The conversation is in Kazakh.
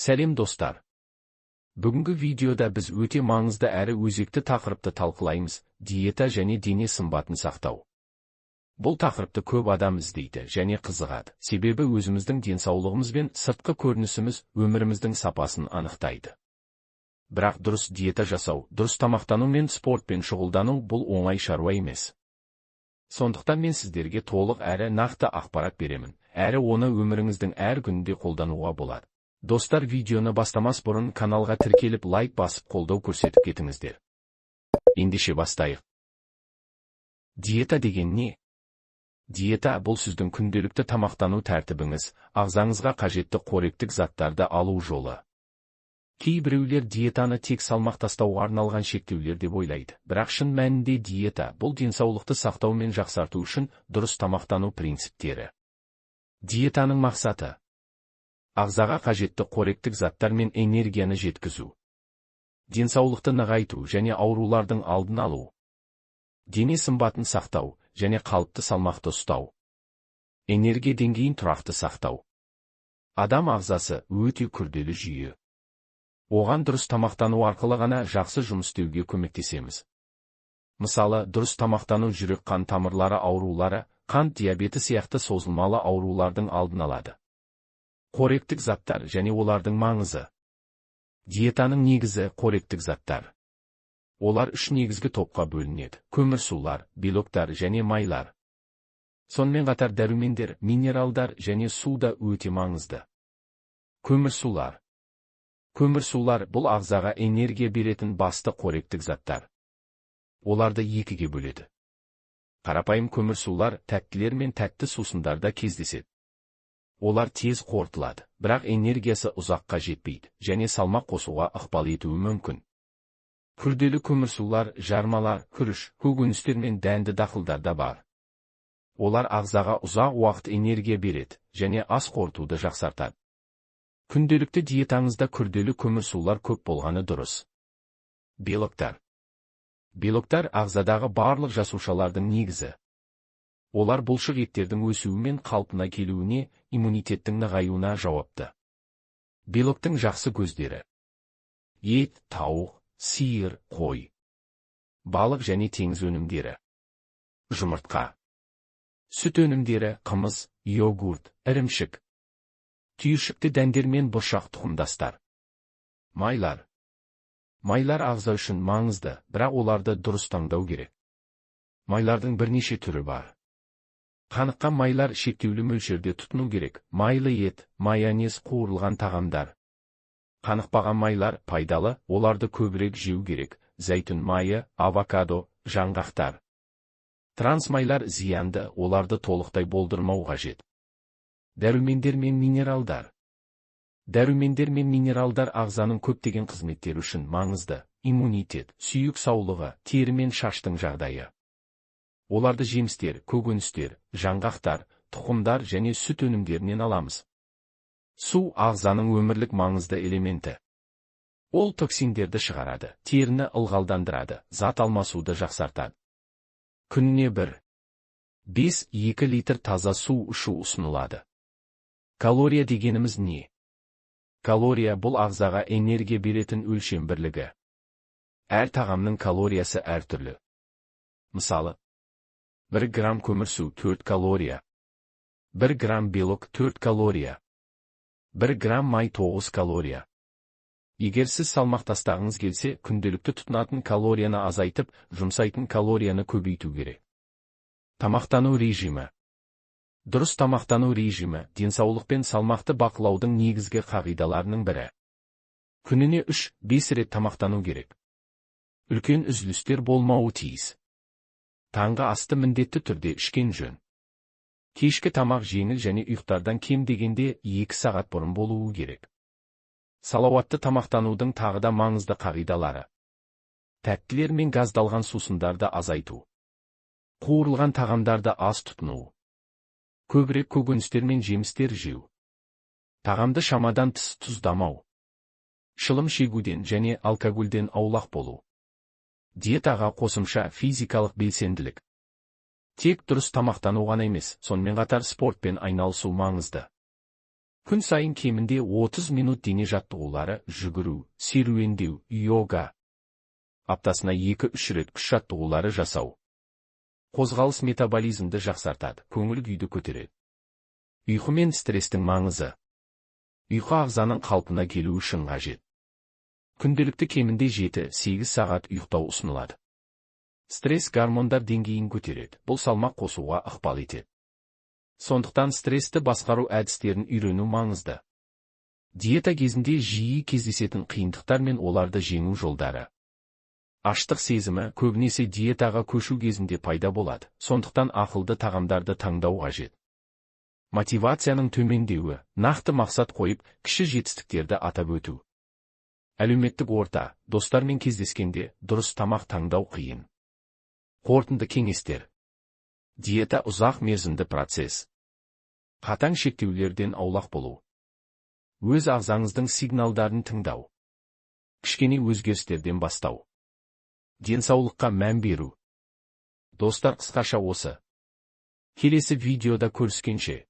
Сәлем достар. Бүгінгі видеода біз өте маңызды әрі өзекті тақырыпты талқылаймыз: диета және дене сымбатын сақтау. Бұл тақырыпты көп адам іздейді және қызығады, себебі өзіміздің денсаулығымыз бен сыртқы көрінісіміз өміріміздің сапасын анықтайды. Бірақ дұрыс диета жасау, дұрыс тамақтану мен спортпен шұғылдану бұл оңай шаруа емес. Сондықтан мен сіздерге толық әрі нақты ақпарат беремін, әрі оны өміріңіздің әр күнінде қолдануға болады. Достар, видеоны бастамас бұрын каналға тіркеліп лайк басып қолдау көрсетіп кетіңіздер. Ендеше бастайық. Диета деген не? Диета бұл сіздің күнделікті тамақтану тәртібіңіз, ағзаңызға қажетті қоректік заттарды алу жолы. Кейбіреулер диетаны тек салмақ тастауға арналған шектеулер деп ойлайды, бірақ шын мәнінде диета бұл денсаулықты сақтау мен жақсарту үшін дұрыс тамақтану принциптері. Диетаның мақсаты: ағзаға қажетті қоректік заттар мен энергияны жеткізу, денсаулықты нығайту және аурулардың алдын алу, дене сымбатын сақтау және қалыпты салмақты ұстау, энергия деңгейін тұрақты сақтау. Адам ағзасы өте күрделі жүйе. Оған дұрыс тамақтану арқылы ғана жақсы жұмыс істеуге көмектесеміз. Мысалы, дұрыс тамақтану жүрек-қан тамырлары аурулары, қант диабеті сияқты созылмалы аурулардың алдын алады. Қоректік заттар және олардың маңызы. Диетаның негізі қоректік заттар. Олар үш негізгі топқа бөлінеді: көмірсулар, белоктар және майлар. Сонымен қатар дәрумендер, минералдар және су да өте маңызды. Көмірсулар. Көмірсулар бұл ағзаға энергия беретін басты қоректік заттар. Оларды екіге бөледі. Қарапайым көмірсулар тәттілер мен тәтті сусындарда кездеседі. Олар тез қорытылады, бірақ энергиясы ұзаққа жетпейді және салмақ қосуға ықпал етуі мүмкін. Күрделі көмірсулар жармалар, күріш, көкөністер мен дәнді дақылдарда бар. Олар ағзаға ұзақ уақыт энергия береді және ас қорытуды жақсартады. Күнделікті диетаңызда күрделі көмірсулар көп болғаны дұрыс. Белоктар. Белоктар ағзадағы барлық жасушалардың негізі. Олар бұлшық еттердің өсуі мен қалпына келуіне, иммунитеттің нығаюына жауапты. Белоктың жақсы көздері: ет, тауық, сиыр, қой, балық және теңіз өнімдері, жұмыртқа, сүт өнімдері, қымыз, йогурт, ірімшік, түйіршікті дәндер мен бұршақ тұқымдастар. Майлар. Майлар ағза үшін маңызды, бірақ оларды дұрыс таңдау керек. Майлардың бірнеше түрі бар. Қаныққан майлар шектеулі мөлшерде тұтыну керек: майлы ет, майонез, қуырылған тағамдар. Қанықпаған майлар пайдалы, оларды көбірек жеу керек: зәйтүн майы, авокадо, жаңғақтар. Трансмайлар зиянды, оларды толықтай болдырмау қажет. Дәрумендер мен минералдар. Дәрумендер мен минералдар ағзаның көптеген қызметтері үшін маңызды: иммунитет, сүйек саулығы, тері мен шаштың жағдайы. Оларды жемістер, көкөністер, жаңғақтар, тұқымдар және сүт өнімдерінен аламыз. Су ағзаның өмірлік маңызды элементі. Ол токсиндерді шығарады, теріні ылғалдандырады, зат алмасуды жақсартады. Күніне 1,5-2 литр таза су ішу ұсынылады. Калория дегеніміз не? Калория бұл ағзаға энергия беретін өлшем бірлігі. Әр тағамның калориясы әртүрлі. Мысалы, 1 грамм көмірсу 4 калория, 1 грамм белок 4 калория, 1 грамм май 9 калория. Егер сіз салмақ тастағыңыз келсе, күнделікті тұтынатын калорияны азайтып, жұмсайтын калорияны көбейту керек. Тамақтану режимі. Дұрыс тамақтану режимі денсаулық пен салмақты бақылаудың негізгі қағидаларының бірі. Күніне 3-5 рет тамақтану керек. Үлкен үзілістер болмауы тиіс. Таңғы асты міндетті түрде ішкен жөн. Кешкі тамақ жеңіл және ұйықтардан кем дегенде 2 сағат бұрын болуы керек. Салауатты тамақтанудың тағы да маңызды қағидалары: тәттілер мен газдалған сусындарды азайту, қуырылған тағамдарды аз тұтыну, көбірек көкөністер мен жемістер жеу, тағамды шамадан тыс тұздамау, шылым шегуден және алкогольден аулақ болу. Диетаға қосымша физикалық белсенділік. Тек дұрыс тамақтану ғана емес, сонымен қатар спортпен айналысу маңызды. Күн сайын кемінде 30 минут дене жаттығулары, жүгіру, серуендеу, йога. Аптасына 2-3 рет күш жаттығулары жасау. Қозғалыс метаболизмді жақсартады, көңіл күйді көтереді. Ұйқы мен стрестің маңызы. Ұйқы ағзаның қалпына келу үшін қажет. Күнделікті кемінде 7-8 сағат ұйықтау ұсынылады. Стресс гормондар деңгейін көтереді, бұл салмақ қосуға ықпал етеді. Сондықтан стрессті басқару әдістерін үйрену маңызды. Диета кезінде жиі кездесетін қиындықтар мен оларды жеңу жолдары. Аштық сезімі көбінесе диетаға көшу кезінде пайда болады, сондықтан ақылды тағамдарды таңдау қажет. Мотивацияның төмендеуі, нақты мақсат қойып, кіші жетістіктерді атап өту. Әлеуметтік орта, достармен кездескенде дұрыс тамақ таңдау қиын. Қорытынды кеңестер. Диета ұзақ мерзімді процесс. Қатаң шектеулерден аулақ болу. Өз ағзаңыздың сигналдарын тыңдау. Кішкене өзгерістерден бастау. Денсаулыққа мән беру. Достар, қысқаша осы. Келесі видеода көріскенше.